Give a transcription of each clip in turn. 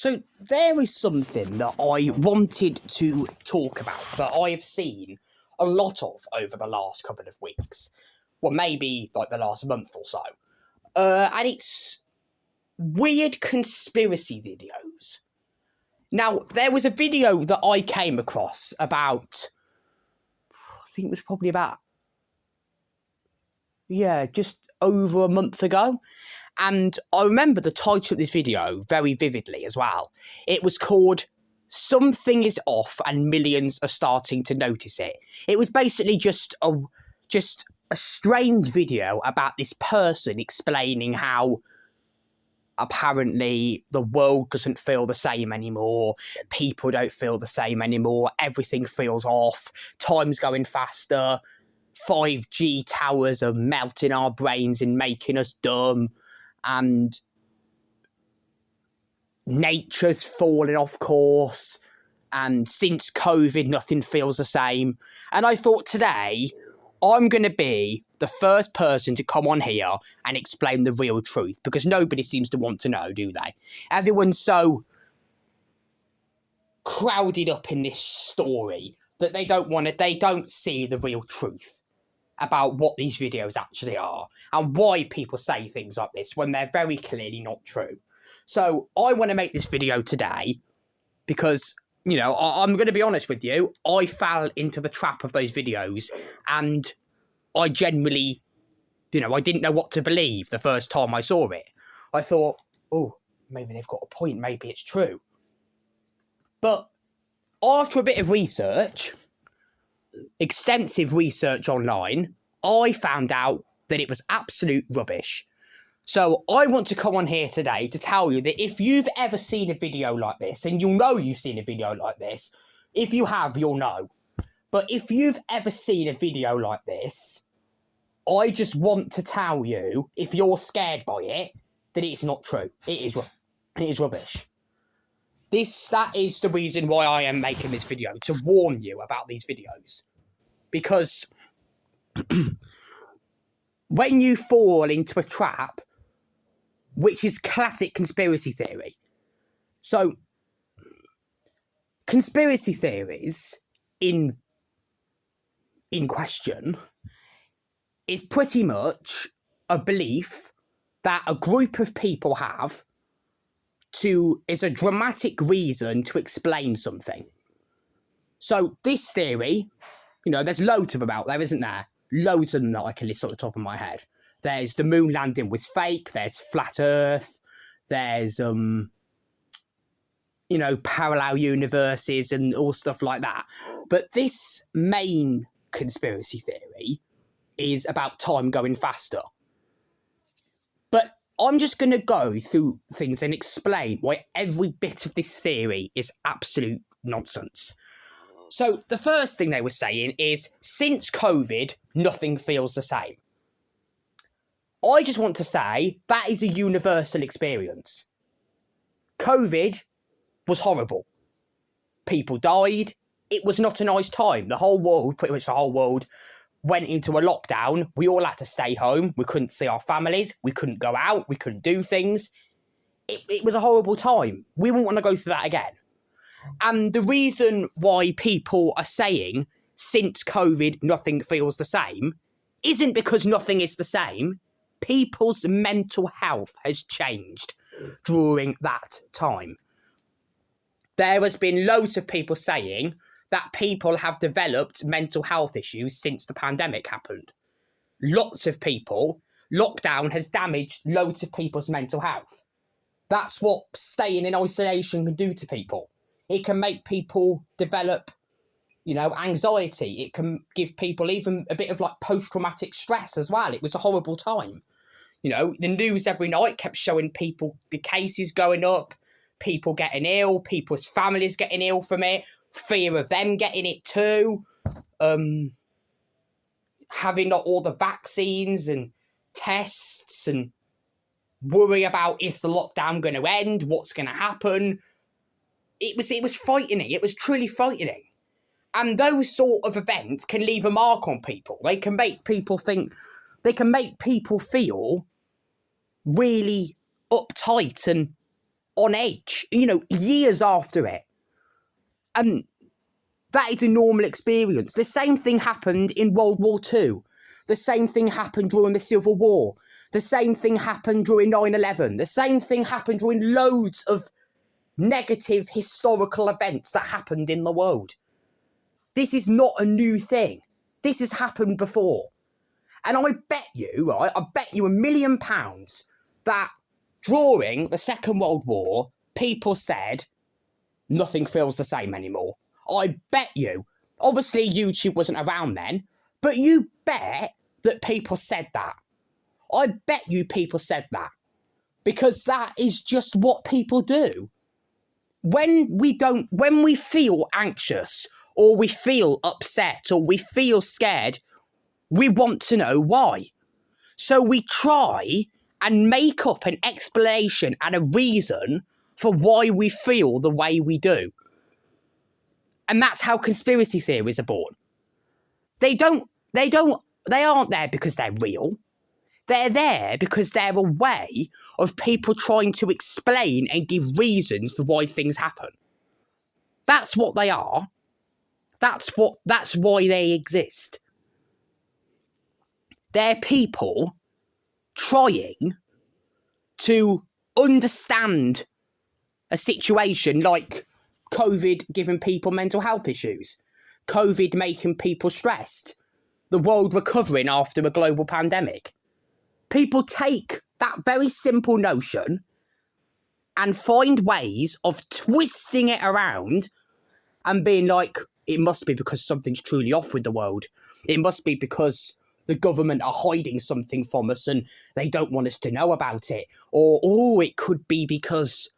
So there is something that I wanted to talk about that I have seen a lot of over the last couple of weeks. Well, maybe like the last month or so. And it's weird conspiracy videos. Now, there was a video that I came across about, I think it was probably about, just over a month ago. And I remember the title of this video very vividly as well. It was called "Something is Off and Millions Are Starting to Notice It." It was basically just a strange video about this person explaining how apparently the world doesn't feel the same anymore, people don't feel the same anymore, everything feels off, time's going faster, 5G towers are melting our brains and making us dumb, and nature's falling off course, and since COVID, nothing feels the same. And I thought today, I'm going to be the first person to come on here and explain the real truth, because nobody seems to want to know, do they? Everyone's so crowded up in this story that they don't see the real truth about what these videos actually are and why people say things like this when they're very clearly not true. So I want to make this video today because, you know, I'm going to be honest with you, I fell into the trap of those videos and I generally, I didn't know what to believe the first time I saw it. I thought, oh, maybe they've got a point, maybe it's true. But after a bit of research, extensive research online, I found out that it was absolute rubbish. So I want to come on here today to tell you that if you've ever seen a video like this, and you'll know you've seen a video like this, if you have, you'll know. But if you've ever seen a video like this, I just want to tell you, if you're scared by it, that it's not true. It is rubbish. That is the reason why I am making this video, to warn you about these videos. Because when you fall into a trap, which is classic conspiracy theory. So, conspiracy theories in question is pretty much a belief that a group of people have is a dramatic reason to explain something. So this theory, there's loads of them out there, isn't there? Loads of them that I can list off the top of my head. There's the moon landing was fake, there's flat earth, there's, parallel universes and all stuff like that. But this main conspiracy theory is about time going faster. But I'm just going to go through things and explain why every bit of this theory is absolute nonsense. So the first thing they were saying is, since COVID, nothing feels the same. I just want to say that is a universal experience. COVID was horrible. People died. It was not a nice time. Pretty much the whole world, went into a lockdown. We all had to stay home. We couldn't see our families. We couldn't go out. We couldn't do things. It was a horrible time. We wouldn't want to go through that again. And the reason why people are saying, since COVID, nothing feels the same, isn't because nothing is the same. People's mental health has changed during that time. There has been loads of people saying that people have developed mental health issues since the pandemic happened. Lots of people. Lockdown has damaged loads of people's mental health. That's what staying in isolation can do to people. It can make people develop, anxiety. It can give people even a bit of post-traumatic stress as well. It was a horrible time. The news every night kept showing people, the cases going up, people getting ill, people's families getting ill from it, fear of them getting it too, having not all the vaccines and tests, and worry about, is the lockdown going to end? What's going to happen? It was frightening. It was truly frightening. And those sort of events can leave a mark on people. They can make people think, they can make people feel really uptight and on edge, years after it. And that is a normal experience. The same thing happened in World War II. The same thing happened during the Civil War. The same thing happened during 9/11. The same thing happened during loads of negative historical events that happened in the world. This is not a new thing. This has happened before. And I bet you, right, I bet you £1 million that during the Second World War, people said, nothing feels the same anymore. I bet you. Obviously, YouTube wasn't around then, but you bet that people said that. I bet you people said that. Because that is just what people do. When we feel anxious, or we feel upset, or we feel scared, we want to know why. So we try and make up an explanation and a reason for why we feel the way we do. And that's how conspiracy theories are born. They aren't there because they're real. They're there because they're a way of people trying to explain and give reasons for why things happen. That's what they are. That's why they exist. They're people trying to understand a situation like COVID giving people mental health issues, COVID making people stressed, the world recovering after a global pandemic. People take that very simple notion and find ways of twisting it around and being like, it must be because something's truly off with the world. It must be because the government are hiding something from us and they don't want us to know about it. Or, it could be because,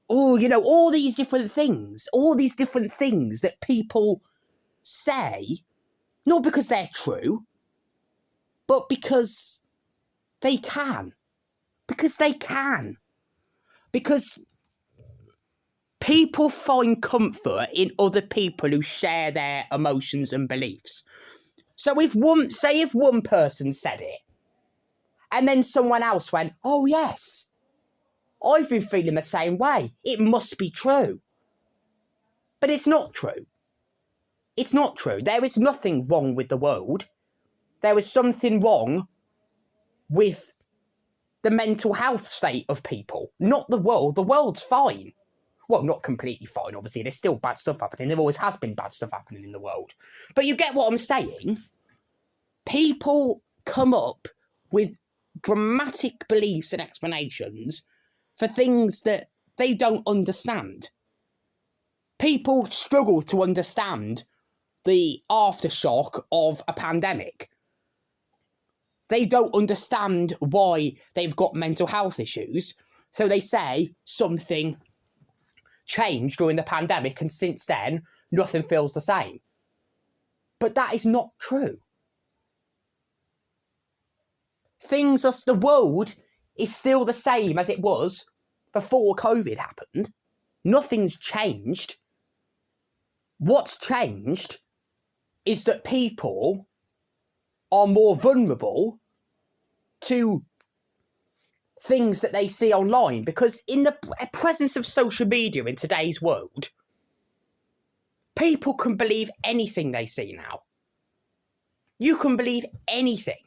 all these different things that people say, not because they're true, but because they can. Because people find comfort in other people who share their emotions and beliefs. So if one person said it, and then someone else went, oh yes, I've been feeling the same way, it must be true. But it's not true. It's not true. There is nothing wrong with the world. There is something wrong with the mental health state of people, not the world. The world's fine. Well, not completely fine, obviously. There's still bad stuff happening. There always has been bad stuff happening in the world. But you get what I'm saying? People come up with dramatic beliefs and explanations for things that they don't understand. People struggle to understand the aftershock of a pandemic. They don't understand why they've got mental health issues, so they say something changed during the pandemic and since then, nothing feels the same. But that is not true. The world is still the same as it was before COVID happened. Nothing's changed. What's changed is that people are more vulnerable to things that they see online, because in the presence of social media in today's world, people can believe anything they see now. You can believe anything,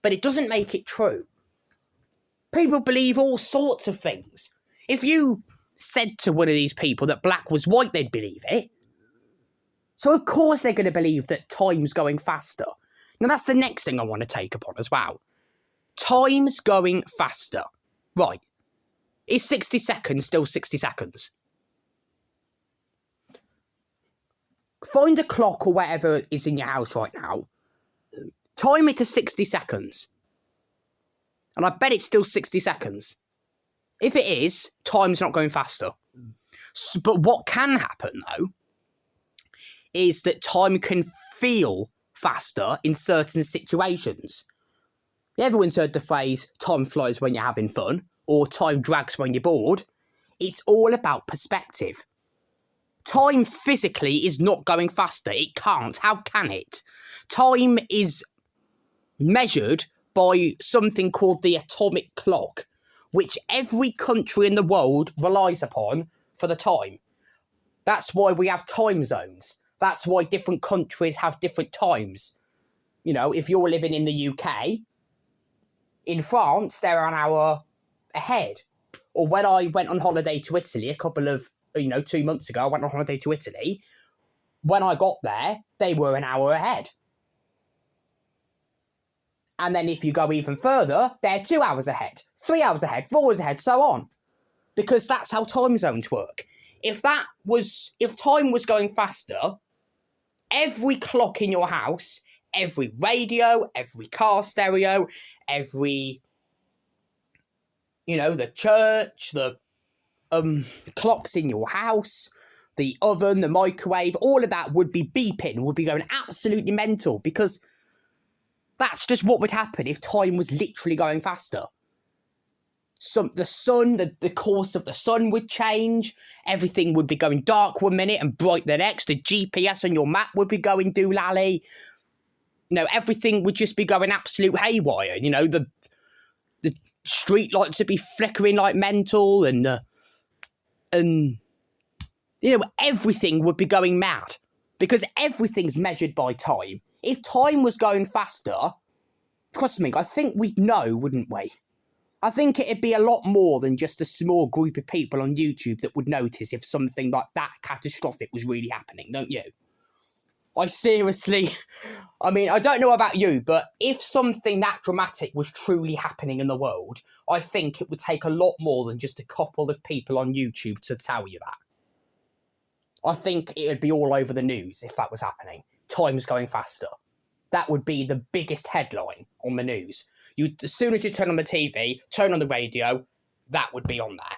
but it doesn't make it true. People believe all sorts of things. If you said to one of these people that black was white, they'd believe it. So of course they're going to believe that time's going faster. Now that's the next thing I want to take upon as well. Time's going faster. Right. Is 60 seconds still 60 seconds? Find a clock or whatever is in your house right now. Time it to 60 seconds. And I bet it's still 60 seconds. If it is, time's not going faster. But what can happen, though, is that time can feel faster in certain situations. Everyone's heard the phrase, time flies when you're having fun, or time drags when you're bored. It's all about perspective. Time physically is not going faster. It can't. How can it? Time is measured by something called the atomic clock, which every country in the world relies upon for the time. That's why we have time zones. That's why different countries have different times. You know, if you're living in the UK, in France, they're an hour ahead. Or when I went on holiday to Italy a couple of, 2 months ago, I went on holiday to Italy. When I got there, they were an hour ahead. And then if you go even further, they're 2 hours ahead, 3 hours ahead, 4 hours ahead, so on. Because that's how time zones work. If time was going faster, every clock in your house, every radio, every car stereo, every, the church, the clocks in your house, the oven, the microwave, all of that would be beeping, would be going absolutely mental, because that's just what would happen if time was literally going faster. The sun, the course of the sun would change. Everything would be going dark one minute and bright the next. The GPS on your map would be going doolally. Everything would just be going absolute haywire. The street lights would be flickering like mental, and everything would be going mad, because everything's measured by time. If time was going faster, trust me, I think we'd know, wouldn't we? I think it'd be a lot more than just a small group of people on YouTube that would notice if something like that catastrophic was really happening, don't you? I seriously, I don't know about you, but if something that dramatic was truly happening in the world, I think it would take a lot more than just a couple of people on YouTube to tell you that. I think it would be all over the news if that was happening. Time's going faster. That would be the biggest headline on the news. As soon as you turn on the TV, turn on the radio, that would be on there.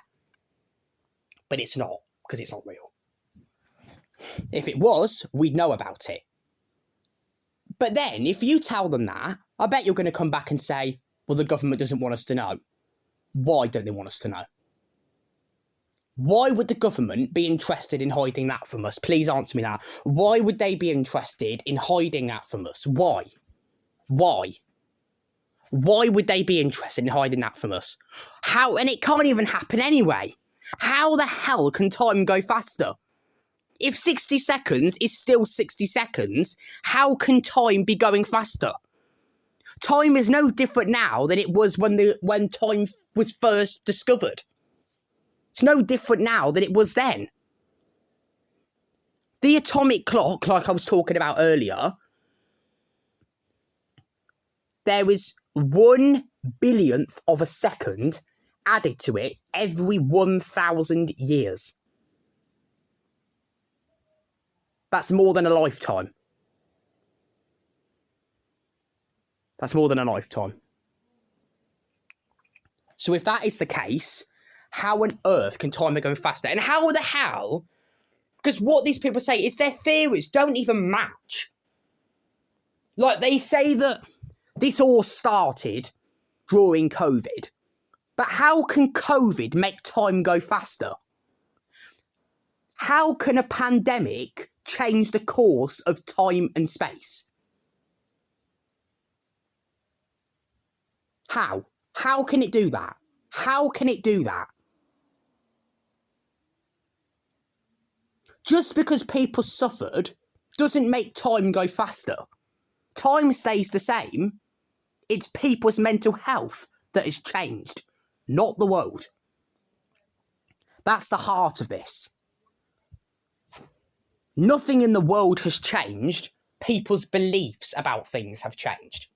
But it's not, because it's not real. If it was, we'd know about it. But then, if you tell them that, I bet you're going to come back and say, well, the government doesn't want us to know. Why don't they want us to know? Why would the government be interested in hiding that from us? Please answer me that. Why would they be interested in hiding that from us? Why? Why? Why would they be interested in hiding that from us? How? And it can't even happen anyway. How the hell can time go faster? If 60 seconds is still 60 seconds, how can time be going faster? Time is no different now than it was when time was first discovered. It's no different now than it was then. The atomic clock, like I was talking about earlier, there is 1 billionth of a second added to it every 1,000 years. That's more than a lifetime. That's more than a lifetime. So if that is the case, how on earth can time be going faster? And how the hell? Because what these people say is their theories don't even match. Like, they say that this all started during COVID. But how can COVID make time go faster? How can a pandemic change the course of time and space? How? How can it do that? How can it do that? Just because people suffered doesn't make time go faster. Time stays the same. It's people's mental health that has changed, not the world. That's the heart of this. Nothing in the world has changed. People's beliefs about things have changed.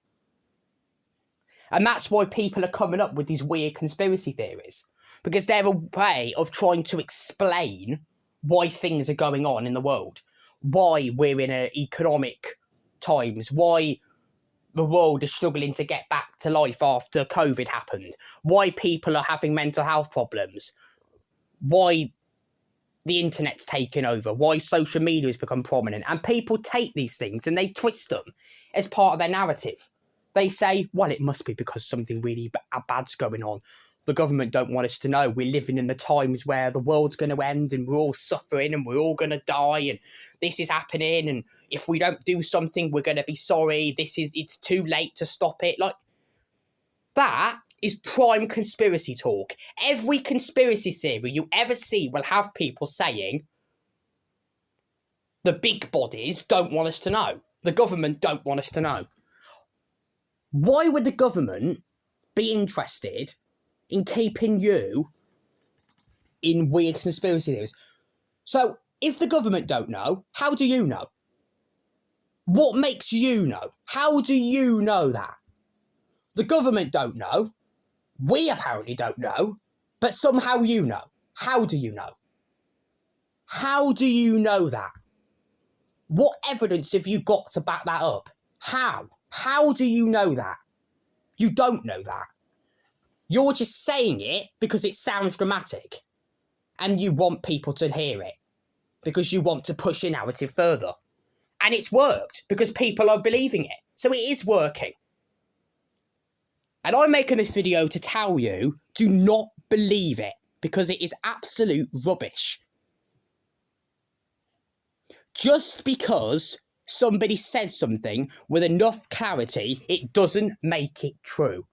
And that's why people are coming up with these weird conspiracy theories. Because they're a way of trying to explain why things are going on in the world. Why we're in economic times. Why the world is struggling to get back to life after COVID happened. Why people are having mental health problems. Why the internet's taken over. Why social media has become prominent. And people take these things and they twist them as part of their narrative. They say, well, it must be because something really bad's going on. The government don't want us to know. We're living in the times where the world's going to end and we're all suffering and we're all going to die and this is happening, and if we don't do something, we're going to be sorry. It's too late to stop it. Like, that is prime conspiracy talk. Every conspiracy theory you ever see will have people saying the big bodies don't want us to know. The government don't want us to know. Why would the government be interested in keeping you in weird conspiracy theories? So, if the government don't know, how do you know? What makes you know? How do you know that? The government don't know. We apparently don't know. But somehow you know. How do you know? How do you know that? What evidence have you got to back that up? How? How do you know that? You don't know that. You're just saying it because it sounds dramatic. And you want people to hear it. Because you want to push your narrative further. And it's worked because people are believing it. So it is working. And I'm making this video to tell you, do not believe it. Because it is absolute rubbish. Just because somebody says something with enough clarity, it doesn't make it true.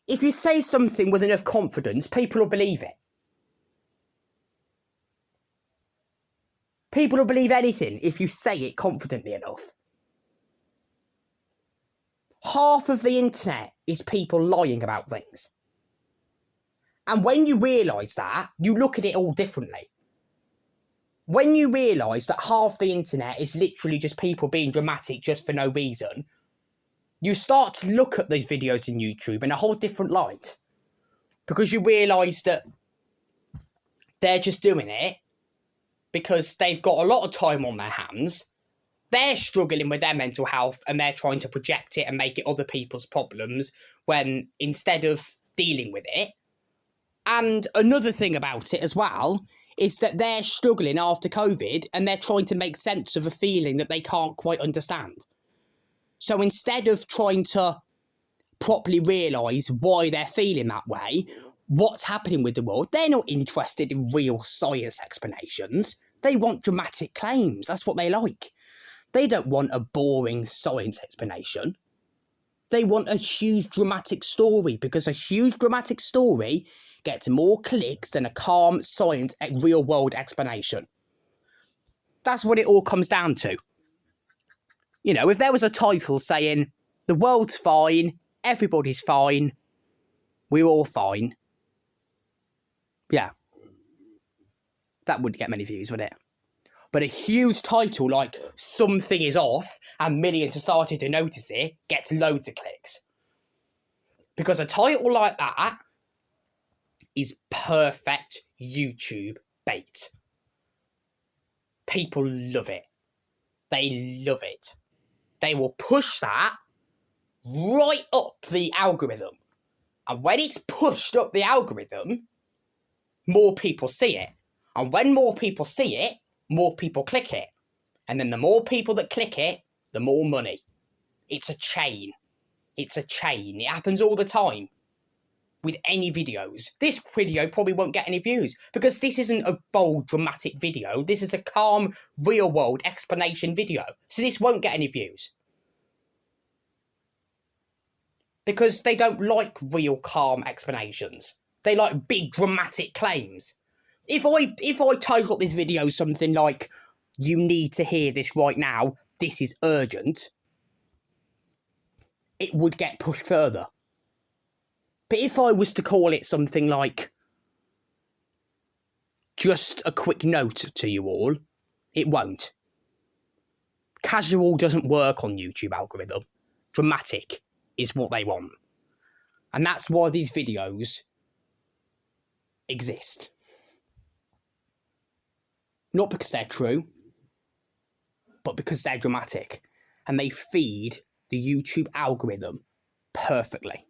If you say something with enough confidence, people will believe it. People will believe anything if you say it confidently enough. Half of the internet is people lying about things. And when you realise that, you look at it all differently. When you realise that half the internet is literally just people being dramatic just for no reason, you start to look at these videos on YouTube in a whole different light. Because you realise that they're just doing it because they've got a lot of time on their hands. They're struggling with their mental health and they're trying to project it and make it other people's problems when instead of dealing with it. And another thing about it as well is that they're struggling after COVID and they're trying to make sense of a feeling that they can't quite understand. So instead of trying to properly realise why they're feeling that way, what's happening with the world, they're not interested in real science explanations. They want dramatic claims. That's what they like. They don't want a boring science explanation. They want a huge dramatic story because a huge dramatic story gets more clicks than a calm science real world explanation. That's what it all comes down to. You know, if there was a title saying, the world's fine, everybody's fine, we're all fine. Yeah. That wouldn't get many views, would it? But a huge title like something is off and millions have started to notice it gets loads of clicks. Because a title like that is perfect YouTube bait. People love it. They love it. They will push that right up the algorithm. And when it's pushed up the algorithm, more people see it. And when more people see it, more people click it. And then the more people that click it, the more money. It's a chain. It's a chain. It happens all the time with any videos. This video probably won't get any views because this isn't a bold, dramatic video. This is a calm, real-world explanation video. So this won't get any views. Because they don't like real, calm explanations. They like big, dramatic claims. If I title this video something like, you need to hear this right now, this is urgent, it would get pushed further. But if I was to call it something like, just a quick note to you all, it won't. Casual doesn't work on YouTube algorithm. Dramatic is what they want. And that's why these videos exist. Not because they're true, but because they're dramatic. And they feed the YouTube algorithm perfectly.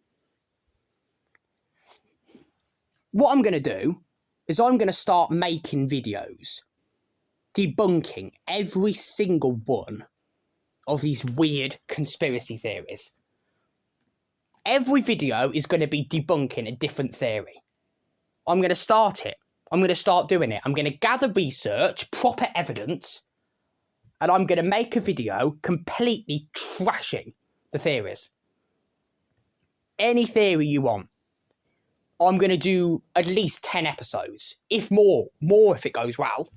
What I'm going to do is I'm going to start making videos debunking every single one of these weird conspiracy theories. Every video is going to be debunking a different theory. I'm going to start it. I'm going to start doing it. I'm going to gather research, proper evidence, and I'm going to make a video completely trashing the theories. Any theory you want. I'm going to do at least 10 episodes, if more if it goes well.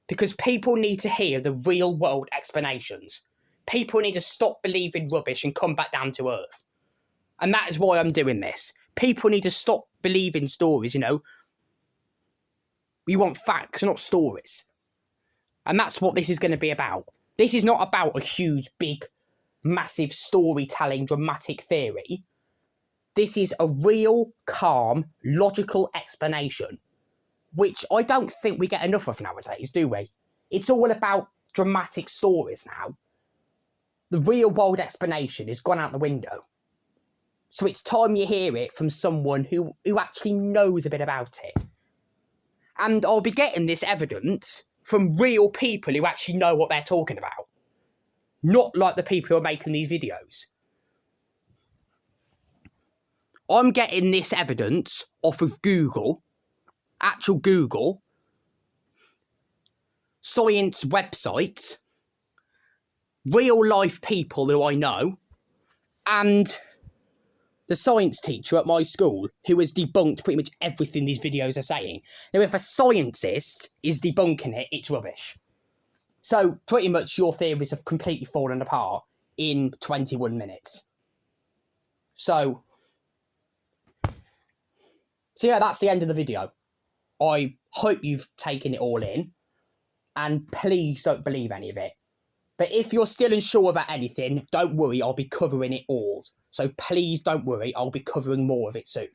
Because people need to hear the real world explanations. People need to stop believing rubbish and come back down to earth. And that is why I'm doing this. People need to stop believing stories, you know. We want facts, not stories. And that's what this is going to be about. This is not about a huge, big, massive storytelling, dramatic theory. This is a real, calm, logical explanation, which I don't think we get enough of nowadays, do we? It's all about dramatic stories now. The real world explanation has gone out the window. So it's time you hear it from someone who actually knows a bit about it. And I'll be getting this evidence from real people who actually know what they're talking about. Not like the people who are making these videos. I'm getting this evidence off of Google, actual Google, science websites, real life people who I know, and the science teacher at my school who has debunked pretty much everything these videos are saying. Now, if a scientist is debunking it, it's rubbish. So, pretty much your theories have completely fallen apart in 21 minutes. So yeah, that's the end of the video. I hope you've taken it all in, and please don't believe any of it. But if you're still unsure about anything, don't worry, I'll be covering it all. So please don't worry, I'll be covering more of it soon.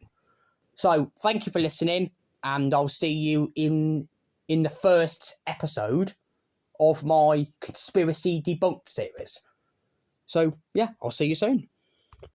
So thank you for listening, and I'll see you in the first episode of my conspiracy debunked series. So yeah, I'll see you soon.